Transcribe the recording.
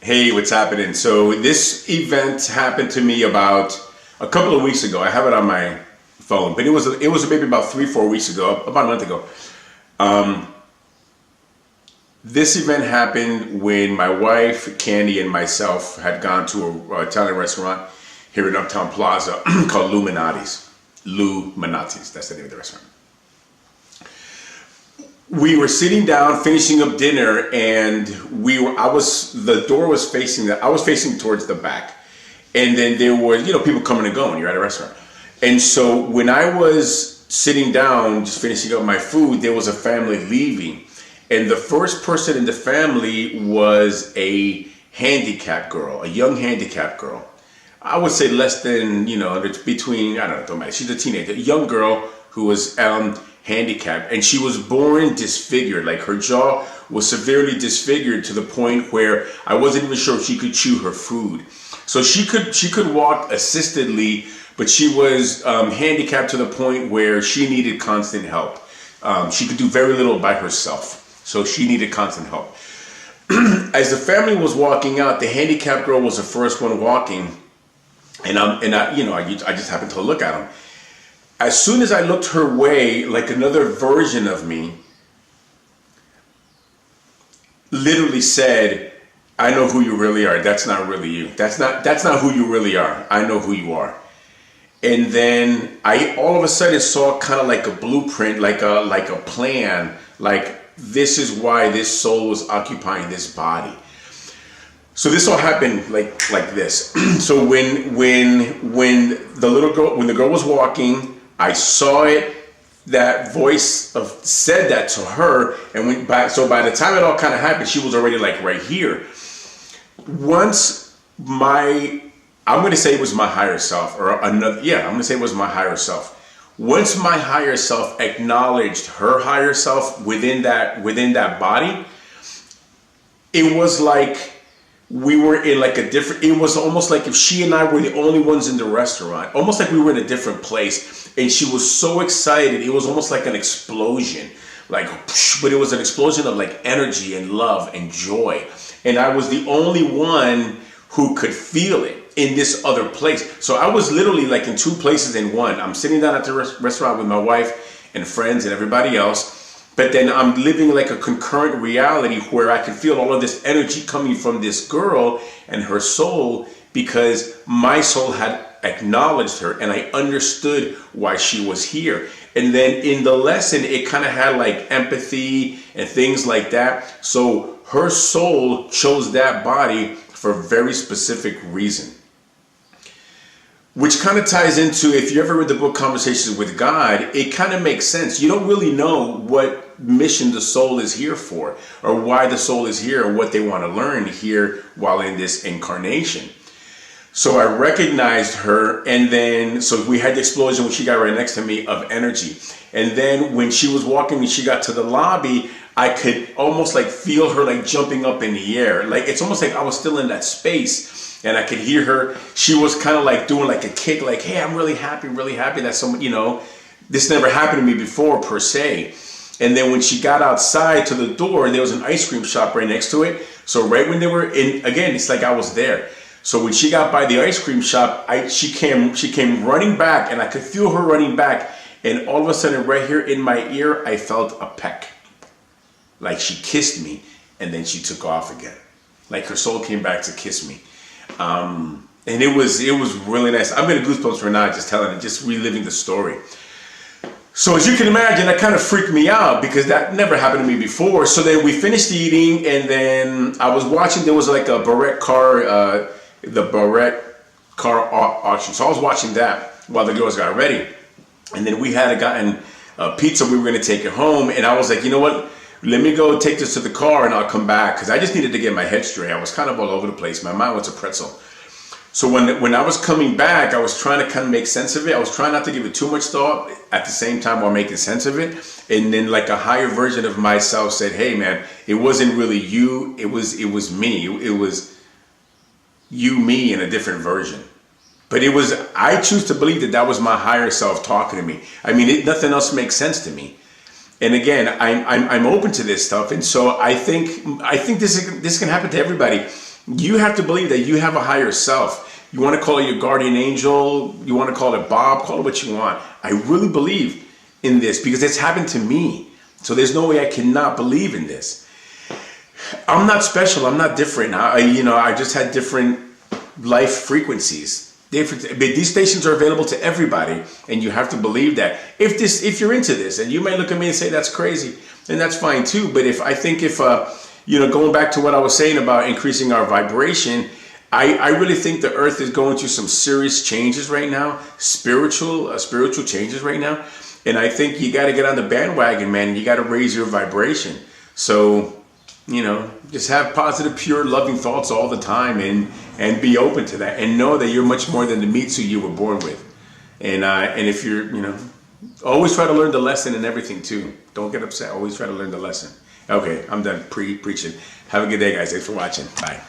Hey, what's happening? So this event happened to me about a couple of weeks ago. I have it on my phone, but it was maybe about 3-4 weeks ago, about a month ago. Um, this event happened when my wife, Candy, and myself had gone to a Italian restaurant here in Uptown Plaza called Luminati's. Luminati's, that's the name of the restaurant. We were sitting down, finishing up dinner, and the door was facing I was facing towards the back. And then there were, people coming and going. You're at a restaurant. And so when I was sitting down, just finishing up my food, there was a family leaving. And the first person in the family was a handicapped girl, a young handicapped girl. I would say less than, between, I don't know, don't matter. She's a teenager, a young girl who was handicapped, and she was born disfigured. Like, her jaw was severely disfigured to the point where I wasn't even sure if she could chew her food. So she could walk assistedly, but she was handicapped to the point where she needed constant help. She could do very little by herself, so she needed constant help. As the family was walking out, the handicapped girl was the first one walking, and I just happened to look at him. As soon as I looked her way, like another version of me literally said, "I know who you really are. That's not really you. That's not who you really are. I know who you are." And then I all of a sudden saw kind of like a blueprint, like a plan, like this is why this soul was occupying this body. So this all happened like this. So when the girl was walking, I saw it. That voice said that to her, and by the time it all kind of happened, she was already like right here. I'm going to say it was my higher self, I'm going to say it was my higher self. Once my higher self acknowledged her higher self within that body, it was like we were in like it was almost like if she and I were the only ones in the restaurant, almost like we were in a different place. And she was so excited. It was almost like an explosion, but it was an explosion of like energy and love and joy. And I was the only one who could feel it in this other place. So I was literally like in two places in one. I'm sitting down at the restaurant with my wife and friends and everybody else. But then I'm living like a concurrent reality where I can feel all of this energy coming from this girl and her soul, because my soul had acknowledged her and I understood why she was here. And then in the lesson, it kind of had like empathy and things like that. So her soul chose that body for a very specific reason. Which kind of ties into, if you ever read the book Conversations with God, it kind of makes sense. You don't really know what mission the soul is here for, or why the soul is here, or what they want to learn here while in this incarnation. So I recognized her, and then, so we had the explosion when she got right next to me of energy. And then when she was walking and she got to the lobby, I could almost like feel her like jumping up in the air. Like, it's almost like I was still in that space. And I could hear her. She was kind of like doing like a kick, like, "Hey, I'm really happy that someone, this never happened to me before per se." And then when she got outside to the door, there was an ice cream shop right next to it. So right when they were in, again, it's like I was there. So when she got by the ice cream shop, she came running back, and I could feel her running back. And all of a sudden, right here in my ear, I felt a peck. Like she kissed me, and then she took off again. Like her soul came back to kiss me. And it was really nice. I'm getting goosebumps right now just reliving the story. So as you can imagine, that kind of freaked me out because that never happened to me before. So then we finished eating, and then I was watching, there was like a Barrett car, the Barrett car auction. So I was watching that while the girls got ready. And then we had gotten pizza. We were going to take it home. And I was like, you know what? Let me go take this to the car and I'll come back, because I just needed to get my head straight. I was kind of all over the place. My mind was a pretzel. So when I was coming back, I was trying to kind of make sense of it. I was trying not to give it too much thought at the same time while making sense of it. And then like a higher version of myself said, "Hey man, it wasn't really you. It was me. It was you, me in a different version." But I choose to believe that was my higher self talking to me. I mean, nothing else makes sense to me. And again, I'm open to this stuff, and so I think this can happen to everybody. You have to believe that you have a higher self. You want to call it your guardian angel, you want to call it Bob, call it what you want. I really believe in this because it's happened to me. So there's no way I cannot believe in this. I'm not special. I'm not different. I just had different life frequencies. But these stations are available to everybody, and you have to believe that. If you're into this, and you may look at me and say that's crazy, then that's fine too. But if going back to what I was saying about increasing our vibration, I really think the Earth is going through some serious changes right now, spiritual changes right now. And I think you got to get on the bandwagon, man. You got to raise your vibration. So, just have positive, pure, loving thoughts all the time, and be open to that, and know that you're much more than the meat suit you were born with. And if you're, always try to learn the lesson in everything too. Don't get upset. Always try to learn the lesson. Okay, I'm done preaching. Have a good day, guys. Thanks for watching. Bye.